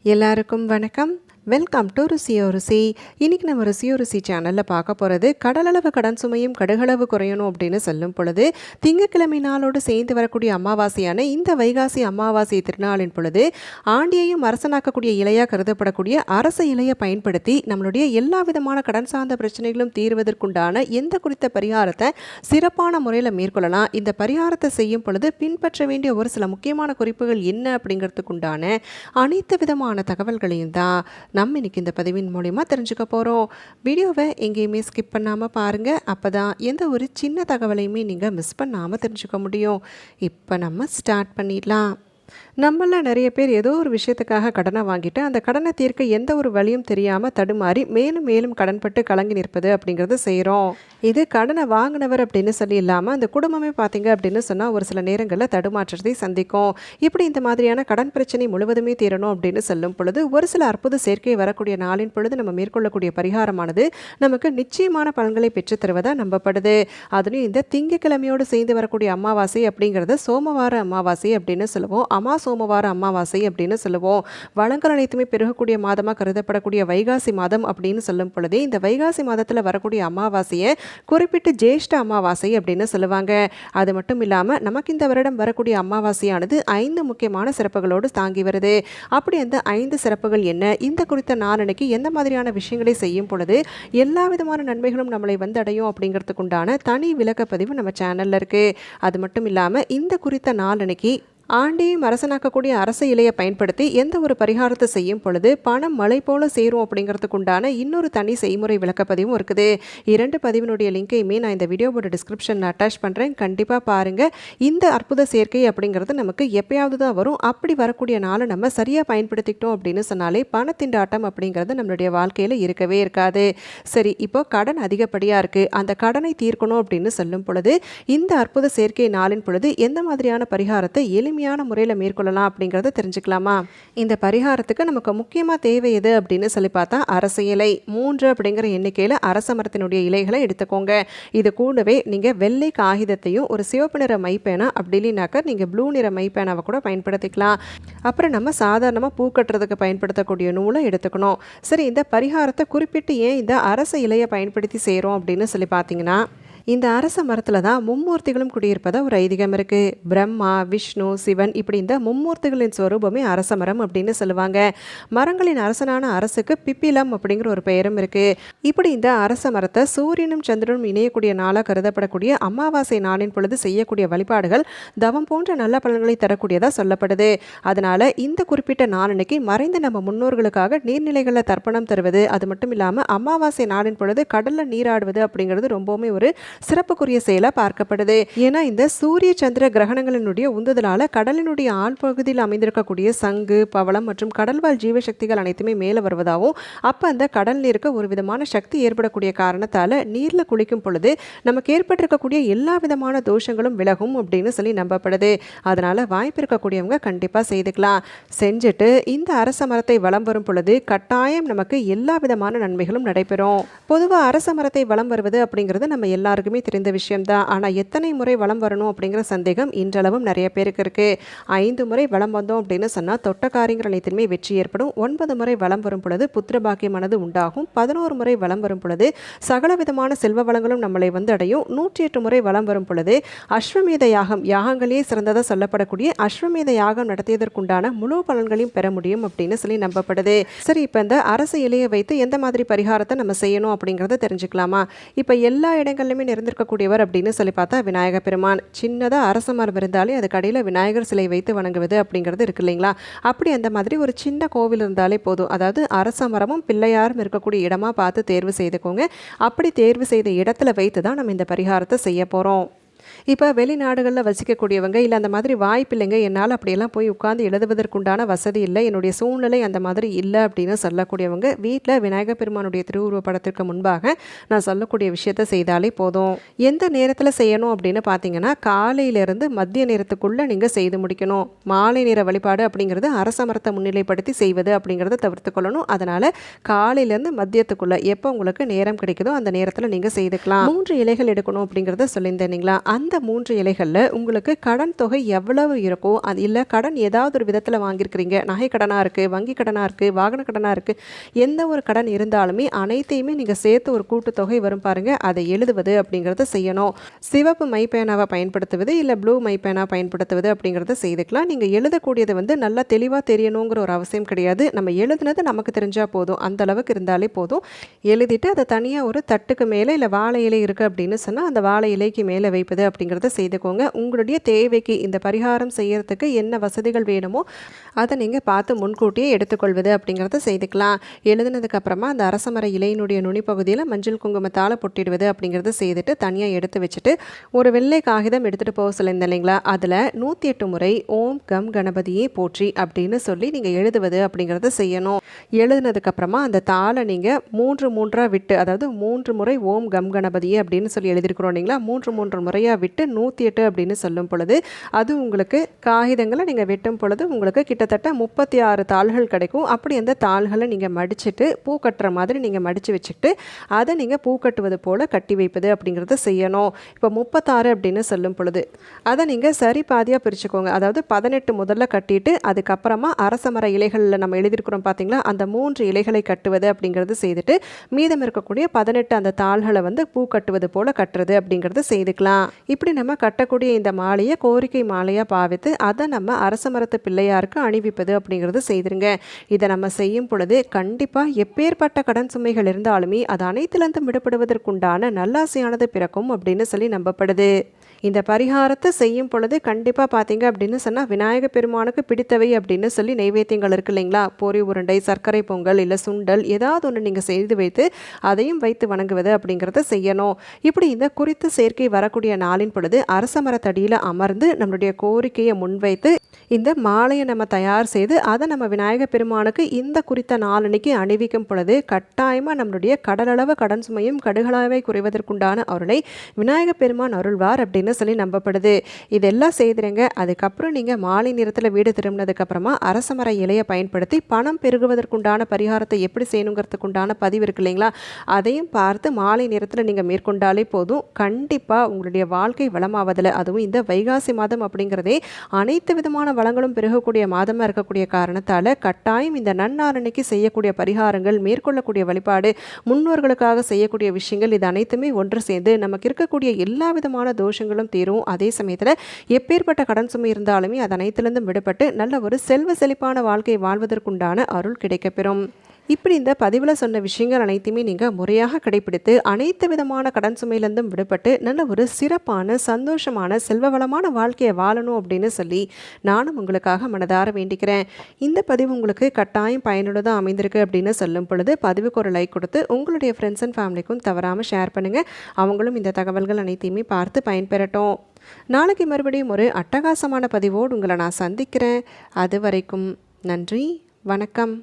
எல்லாருக்கும் வணக்கம். Welcome to ருசியோ ருசி. இன்றைக்கி நம்ம ருசியோ ருசி சேனலில் பார்க்க போகிறது கடலளவு கடன் சுமையும் கடுகளவு குறையணும் அப்படின்னு சொல்லும் பொழுது திங்கட்கிழமை நாளோடு சேர்ந்து வரக்கூடிய அமாவாசையான இந்த வைகாசி அமாவாசை திருநாளின் பொழுது ஆண்டியையும் அரசனாக்கக்கூடிய இலையாக கருதப்படக்கூடிய அரச இலையை பயன்படுத்தி நம்மளுடைய எல்லா விதமான கடன் சார்ந்த பிரச்சனைகளும் தீர்வதற்குண்டான எந்த குறித்த பரிகாரத்தை சிறப்பான முறையில் மேற்கொள்ளலாம். இந்த பரிகாரத்தை செய்யும் பொழுது பின்பற்ற வேண்டிய ஒரு சில முக்கியமான குறிப்புகள் என்ன அப்படிங்கிறதுக்குண்டான அனைத்து விதமான தகவல்களையும் தான் நம்ம இன்னைக்கு இந்த பதிவின் மூலிமா தெரிஞ்சுக்க போகிறோம். வீடியோவை எங்கேயுமே ஸ்கிப் பண்ணாமல் பாருங்கள். அப்போ தான் எந்த ஒரு சின்ன தகவலையுமே நீங்கள் மிஸ் பண்ணாமல் தெரிஞ்சுக்க முடியும். இப்போ நம்ம ஸ்டார்ட் பண்ணிடலாம். நம்மள நிறைய பேர் ஏதோ ஒரு விஷயத்துக்காக கடனை வாங்கிட்டு அந்த கடனை தீர்க்க எந்த ஒரு வழியும் தெரியாமல் தடுமாறி மேலும் மேலும் கடன்பட்டு கலங்கி நிற்பது அப்படிங்கிறத செய்கிறோம். இது கடனை வாங்கினவர் அப்படின்னு சொல்லி இல்லாமல் அந்த குடும்பமே பார்த்தீங்க அப்படின்னு சொன்னால் ஒரு சில நேரங்களில் தடுமாற்றத்தை சந்திக்கும். இப்படி இந்த மாதிரியான கடன் பிரச்சனை முழுவதுமே தீரணும் அப்படின்னு சொல்லும் பொழுது ஒரு சில அற்புத சேர்க்கை வரக்கூடிய நாளின் பொழுது நம்ம மேற்கொள்ளக்கூடிய பரிகாரமானது நமக்கு நிச்சயமான பலன்களை பெற்றுத்தருவதாக நம்பப்படுது. அதுலேயும் இந்த திங்கட்கிழமையோடு சேர்ந்து வரக்கூடிய அமாவாசை அப்படிங்கிறத சோமவார அமாவாசை அப்படின்னு சொல்லுவோம். சோமவார அமாவாசை அப்படின்னு சொல்லுவோம். வளங்கள் அனைத்துமே பெருகக்கூடிய மாதமாக கருதப்படக்கூடிய வைகாசி மாதம் அப்படின்னு சொல்லும் பொழுதே இந்த வைகாசி மாதத்தில் வரக்கூடிய அமாவாசையை குறிப்பிட்டு ஜேஷ்ட அமாவாசை அப்படின்னு சொல்லுவாங்க. அது மட்டும் இல்லாமல் நமக்கு இந்த வருடம் வரக்கூடிய அமாவாசையானது 5 முக்கியமான சிறப்புகளோடு தாங்கி வருது. அப்படி அந்த 5 சிறப்புகள் என்ன, இந்த குறித்த நாளன்னைக்கு எந்த மாதிரியான விஷயங்களை செய்யும் பொழுது எல்லா விதமான நன்மைகளும் நம்மளை வந்தடையும் அப்படிங்கிறதுக்குண்டான தனி விளக்கப்பதிவு நம்ம சேனலில் இருக்குது. அது மட்டும் இல்லாமல் இந்த குறித்த நாளன்னைக்கு ஆண்டியும் அரசனாக்கக்கூடிய அரச இலையை பயன்படுத்தி எந்த ஒரு பரிகாரத்தை செய்யும் பொழுது பணம் மழை போல சேரும் அப்படிங்கிறதுக்குண்டான இன்னொரு தனி செய்முறை விளக்கப்பதிவும் இருக்குது. 2 பதிவினுடைய லிங்கையுமே நான் இந்த வீடியோவோட டிஸ்கிரிப்ஷனில் அட்டாச் பண்ணுறேன். கண்டிப்பாக பாருங்கள். இந்த அற்புத சேர்க்கை அப்படிங்கிறது நமக்கு எப்பயாவது தான் வரும். அப்படி வரக்கூடிய நாளை நம்ம சரியாக பயன்படுத்திக்கிட்டோம் அப்படின்னு சொன்னாலே பணத்திண்டாட்டம் அப்படிங்கிறது நம்மளுடைய வாழ்க்கையில் இருக்கவே இருக்காது. சரி, இப்போ கடன் அதிகப்படியாக இருக்குது, அந்த கடனை தீர்க்கணும் அப்படின்னு சொல்லும் பொழுது இந்த அற்புத சேர்க்கை நாளின் பொழுது எந்த மாதிரியான பரிகாரத்தை எளிமையான முறையில் மேற்கொள்ளலாம் அப்படிங்கிறத தெரிஞ்சுக்கலாமா? இந்த பரிகாரத்துக்கு நமக்கு முக்கியமாக தேவை எது அப்படின்னு சொல்லி பார்த்தா அரச இலை 3 அப்படிங்கிற எண்ணிக்கையில் அரச மரத்தினுடைய இலைகளை எடுத்துக்கோங்க. இது கூடவே நீங்கள் வெள்ளை காகிதத்தையும் ஒரு சிவப்பு நிற மைப்பேனா அப்படி இல்லைனாக்கா நீங்கள் ப்ளூ நிற மைப்பேனாவை கூட பயன்படுத்திக்கலாம். அப்புறம் நம்ம சாதாரணமாக பூ கட்டுறதுக்கு பயன்படுத்தக்கூடிய நூலை எடுத்துக்கணும். சரி, இந்த பரிகாரத்தை குறிப்பிட்டு ஏன் இந்த அரச இலையை பயன்படுத்தி செய்கிறோம் அப்படின்னு சொல்லி பார்த்தீங்கன்னா இந்த அரச மரத்தில் தான் மும்மூர்த்திகளும் குடியிருப்பதாக ஒரு ஐதீகம் இருக்குது. பிரம்மா, விஷ்ணு, சிவன் இப்படி இந்த மும்மூர்த்திகளின் ஸ்வரூபமே அரச மரம் அப்படின்னு சொல்லுவாங்க. மரங்களின் அரசனான அரசுக்கு பிப்பிலம் அப்படிங்கிற ஒரு பெயரும் இருக்குது. இப்படி இந்த அரச மரத்தை சூரியனும் சந்திரனும் இணையக்கூடிய நாளாக கருதப்படக்கூடிய அமாவாசை நாளின் பொழுது செய்யக்கூடிய வழிபாடுகள் தவம் போன்ற நல்ல பலன்களை தரக்கூடியதாக சொல்லப்படுது. அதனால் இந்த குறிப்பிட்ட நாளன்னைக்கு மறைந்த நம்ம முன்னோர்களுக்காக நீர்நிலைகளில் தர்ப்பணம் தருவது, அது மட்டும் இல்லாமல் அமாவாசை நாளின் பொழுது கடலில் நீராடுவது அப்படிங்கிறது ரொம்பவுமே ஒரு சிறப்புக்குரிய செயலாக பார்க்கப்படுது. ஏன்னா இந்த சூரிய சந்திர கிரகணங்களினுடைய உந்துதலால் கடலினுடைய ஆழ்பகுதியில் அமைந்திருக்கக்கூடிய சங்கு, பவளம் மற்றும் கடல்வாழ் ஜீவசக்திகள் அனைத்துமே மேலே வருவதாகவும் அப்போ அந்த கடல் நீருக்கு ஒரு விதமான சக்தி ஏற்படக்கூடிய காரணத்தால் நீரில் குளிக்கும் பொழுது நமக்கு ஏற்பட்டிருக்கக்கூடிய எல்லா விதமான தோஷங்களும் விலகும் அப்படின்னு சொல்லி நம்பப்படுது. அதனால் வாய்ப்பு இருக்கக்கூடியவங்க கண்டிப்பாக செய்துக்கலாம். செஞ்சுட்டு இந்த அரச மரத்தை வலம் வரும் பொழுது கட்டாயம் நமக்கு எல்லா விதமான நன்மைகளும் நடைபெறும். பொதுவாக அரச மரத்தை வலம் வருவது அப்படிங்கிறது நம்ம எல்லாருக்குமே தெரிந்த விஷயம்தான். ஆனால் எத்தனை முறை வலம் வரணும் அப்படிங்கிற சந்தேகம் இன்றளவும் நிறைய பேருக்கு இருக்குது. 5 முறை வலம் வந்தோம் அப்படின்னு சொன்னால் தொட்ட காரியங்கள் அனைத்துமே வெற்றி ஏற்படும். 9 முறை வலம் வரும் பொழுது புத்திர பாக்கியமானது உண்டாகும். 11 முறை வலம் வரும் பொழுது சகல விதமான செல்வ வளங்களும் நம்மளை வந்து அடையும். 108 முறை வலம் வரும் பொழுது அஸ்வமேத யாகம், யாகங்களே சிறந்ததாக சொல்லப்படக்கூடிய அஸ்வமேத யாகம் நடத்தியதற்குண்டான முழு பலன்களையும் பெற முடியும் அப்படின்னு சொல்லி நம்பப்படுது. சரி, இப்போ இந்த அரச இலையை வைத்து எந்த மாதிரி பரிகாரத்தை நம்ம செய்யணும் அப்படிங்கிறத தெரிஞ்சுக்கலாமா? இப்போ எல்லா இடங்கள்லையுமே இருந்திருக்கக்கூடியவர் அப்படின்னு சொல்லி பார்த்தா விநாயக பெருமான். சின்னதாக அரச மரம் இருந்தாலே அது கடையில் விநாயகர் சிலை வைத்து வணங்குவது அப்படிங்கிறது இருக்கு இல்லைங்களா? அப்படி அந்த மாதிரி ஒரு சின்ன கோவில் இருந்தாலே போதும். அதாவது அரச மரமும் பிள்ளையாரும் இருக்கக்கூடிய இடமா பார்த்து தேர்வு செய்துக்கோங்க. அப்படி தேர்வு செய்த இடத்துல வைத்து தான் நம்ம இந்த பரிகாரத்தை செய்ய போகிறோம். இப்போ வெளிநாடுகளில் வசிக்கக்கூடியவங்க இல்லை அந்த மாதிரி வாய்ப்பு இல்லைங்க, என்னால் அப்படியெல்லாம் போய் உட்காந்து எழுதுவதற்குண்டான வசதி இல்லை, என்னுடைய சூழ்நிலை அந்த மாதிரி இல்லை அப்படின்னு சொல்லக்கூடியவங்க வீட்டில் விநாயகர் பெருமானுடைய திருவுருவ படத்திற்கு முன்பாக நான் சொல்லக்கூடிய விஷயத்தை செய்தாலே போதும். எந்த நேரத்தில் செய்யணும் அப்படின்னு பார்த்தீங்கன்னா காலையிலேருந்து மதிய நேரத்துக்குள்ளே நீங்கள் செய்து முடிக்கணும். மாலை நேர வழிபாடு அப்படிங்கிறது அரச மரத்தை முன்னிலைப்படுத்தி செய்வது அப்படிங்கிறத தவிர்த்து கொள்ளணும். அதனால் காலையிலேருந்து மதியத்துக்குள்ளே எப்போ உங்களுக்கு நேரம் கிடைக்குதோ அந்த நேரத்தில் நீங்கள் செய்துக்கலாம். 3 இலைகள் எடுக்கணும் அப்படிங்கிறத சொல்லியிருந்தேன் இல்லைங்களா? அந்த 3 இலைகளில் உங்களுக்கு கடன் தொகை எவ்வளவு இருக்கோ அது இல்லை கடன் ஏதாவது ஒரு விதத்தில் வாங்கியிருக்கிறீங்க, நகை கடனாக இருக்குது, வங்கி கடனாக இருக்குது, வாகன கடனாக இருக்குது, எந்த ஒரு கடன் இருந்தாலுமே அனைத்தையுமே நீங்கள் சேர்த்து ஒரு கூட்டுத்தொகை வரும் பாருங்கள், அதை எழுதுவது அப்படிங்கிறத செய்யணும். சிவப்பு மைப்பேனாவை பயன்படுத்துவது இல்லை ப்ளூ மைப்பேனா பயன்படுத்துவது அப்படிங்கிறத செய்துக்கலாம். நீங்கள் எழுதக்கூடியது நல்லா தெளிவாக தெரியணுங்கிற ஒரு அவசியம் கிடையாது. நம்ம எழுதுனது நமக்கு தெரிஞ்சால் போதும், அந்த அளவுக்கு இருந்தாலே போதும். எழுதிட்டு அதை தனியாக ஒரு தட்டுக்கு மேலே இல்லை வாழை இலை இருக்குது அப்படின்னு சொன்னால் அந்த வாழை இலைக்கு மேலே வைப்பது அப்படிங்கிறத செய்துக்கோங்க. உங்களுடைய தேவைக்கு இந்த பரிகாரம் செய்யறதுக்கு என்ன வசதிகள் வேணுமோ அதை நீங்கள் பார்த்து முன்கூட்டியே எடுத்துக்கொள்வது அப்படிங்கிறத செய்துக்கலாம். எழுதுனதுக்கப்புறமா அந்த அரசமர இலையினுடைய நுனிப்பகுதியில் மஞ்சள் குங்குமத்தால் பொட்டிடுவது அப்படிங்கிறத செய்துட்டு தனியாக எடுத்து வச்சுட்டு ஒரு வெள்ளை காகிதம் எடுத்துகிட்டு போக சொல்லியிருந்தேன் இல்லைங்களா, அதில் 108 முறை ஓம் கம் கணபதியே போற்றி அப்படின்னு சொல்லி நீங்கள் எழுதுவது அப்படிங்கிறத செய்யணும். எழுதுனதுக்கப்புறமா அந்த தாளை நீங்கள் 3 விட்டு, அதாவது 3 முறை ஓம் கம் கணபதியே அப்படின்னு சொல்லி எழுதியிருக்கிறோம் இல்லைங்களா, 3 முறையாக விட்டு 108 அப்படின்னு சொல்லும் பொழுது அது உங்களுக்கு காகிதங்களை நீங்கள் வெட்டும் பொழுது உங்களுக்கு கிட்டத்தட்ட 36 தாள்கள் கிடைக்கும். அப்படி அந்த தாள்களை நீங்கள் மடிச்சுட்டு பூ கட்டுற மாதிரி நீங்கள் மடித்து வச்சுக்கிட்டு அதை நீங்கள் பூ கட்டுவது போல் கட்டி வைப்பது அப்படிங்கிறத செய்யணும். இப்போ 36 அப்படின்னு சொல்லும் பொழுது அதை நீங்கள் சரி பாதியாக பிரிச்சுக்கோங்க. அதாவது 18 முதல்ல கட்டிட்டு அதுக்கப்புறமா அரசமர இலைகளில் நம்ம எழுதியிருக்கிறோம் பார்த்தீங்களா, அந்த 3 இலைகளை கட்டுவது அப்படிங்கிறது செய்துட்டு மீதம் இருக்கக்கூடிய 18 அந்த தாள்களை பூ கட்டுவது போல் கட்டுறது அப்படிங்கிறத செய்துக்கலாம். இப்படி நம்ம கட்டக்கூடிய இந்த மாலையை கோரிக்கை மாலையாக பாவித்து அதை நம்ம அரசமரத்து பிள்ளையாருக்கு அணிவிப்பது அப்படிங்கிறது செய்திருங்க. இதை நம்ம செய்யும் பொழுது கண்டிப்பாக எப்பேற்பட்ட கடன் சுமைகள் இருந்தாலுமே அது அனைத்திலிருந்து விடுபடுவதற்குண்டான நல்லாசையானது பிறக்கும் அப்படின்னு சொல்லி நம்பப்படுது. இந்த பரிகாரத்தை செய்யும் பொழுது கண்டிப்பாக பார்த்தீங்க அப்படின்னு சொன்னால் விநாயக பெருமானுக்கு பிடித்தவை அப்படின்னு சொல்லி நைவேத்தியங்கள் இருக்கு இல்லைங்களா, பொரி உருண்டை, சர்க்கரை பொங்கல் இல்லை சுண்டல் ஏதாவது ஒன்று நீங்கள் செய்து வைத்து அதையும் வைத்து வணங்குவது அப்படிங்கிறத செய்யணும். இப்படி இந்த குறித்து சேர்க்கை வரக்கூடிய நாளின் பொழுது அரச மரத்தடியில் அமர்ந்து நம்மளுடைய கோரிக்கையை முன்வைத்து இந்த மாலையை நம்ம தயார் செய்து அதை நம்ம விநாயக பெருமானுக்கு இந்த குறித்த நாளன்னைக்கு அணிவிக்கும் பொழுது கட்டாயமாக நம்மளுடைய கடலளவு கடன் சுமையும் கடுகளவை குறைவதற்குண்டான அருளை விநாயக பெருமான் அருள்வார் அப்படின்னு சொல்லி நம்பப்படுது. இதெல்லாம் செய்திருங்க. அதுக்கப்புறம் நீங்கள் மாலை நேரத்தில் வீடு திரும்பினதுக்கப்புறமா அரசமர இலையை பயன்படுத்தி பணம் பெருகுவதற்குண்டான பரிகாரத்தை எப்படி செய்யணுங்கிறதுக்குண்டான பதிவு இருக்கு இல்லைங்களா, அதையும் பார்த்து மாலை நேரத்தில் நீங்கள் மேற்கொண்டாலே போதும். கண்டிப்பாக உங்களுடைய வாழ்க்கை வளமாவதில், அதுவும் இந்த வைகாசி மாதம் அப்படிங்கிறதே அனைத்து விதமான வளங்களும் பெருகக்கூடிய மாதமாக இருக்கக்கூடிய காரணத்தால் கட்டாயம் இந்த நன்னாரன்னைக்கு செய்யக்கூடிய பரிகாரங்கள், மேற்கொள்ளக்கூடிய வழிபாடு, முன்னோர்களுக்காக செய்யக்கூடிய விஷயங்கள் இது அனைத்துமே ஒன்று சேர்ந்து நமக்கு இருக்கக்கூடிய எல்லா விதமான தோஷங்களும் தீரும். அதே சமயத்தில் எப்பேற்பட்ட கடன் சுமை இருந்தாலுமே அது அனைத்திலிருந்தும் விடுபட்டு நல்ல ஒரு செல்வ செழிப்பான வாழ்க்கை வாழ்வதற்குண்டான அருள் கிடைக்கப்பெறும். இப்படி இந்த பதிவில் சொன்ன விஷயங்கள் அனைத்துமே நீங்கள் முறையாக கடைபிடித்து அனைத்து விதமான கடன் சுமையிலிருந்தும் விடுபட்டு நல்ல ஒரு சிறப்பான சந்தோஷமான செல்வ வளமான வாழ்க்கையை வாழணும் அப்படின்னு சொல்லி நானும் உங்களுக்காக மனதார வேண்டிக்கிறேன். இந்த பதிவு உங்களுக்கு கட்டாயம் பயனுள்ளதாக அமைந்திருக்கு அப்படின்னு சொல்லும் பொழுது பதிவுக்கு ஒரு லைக் கொடுத்து உங்களுடைய ஃப்ரெண்ட்ஸ் அண்ட் ஃபேமிலிக்கும் தவறாமல் ஷேர் பண்ணுங்கள். அவங்களும் இந்த தகவல்கள் அனைத்தையுமே பார்த்து பயன்பெறட்டும். நாளைக்கு மறுபடியும் ஒரு அட்டகாசமான பதிவோடு உங்களை நான் சந்திக்கிறேன். அது வரைக்கும் நன்றி, வணக்கம்.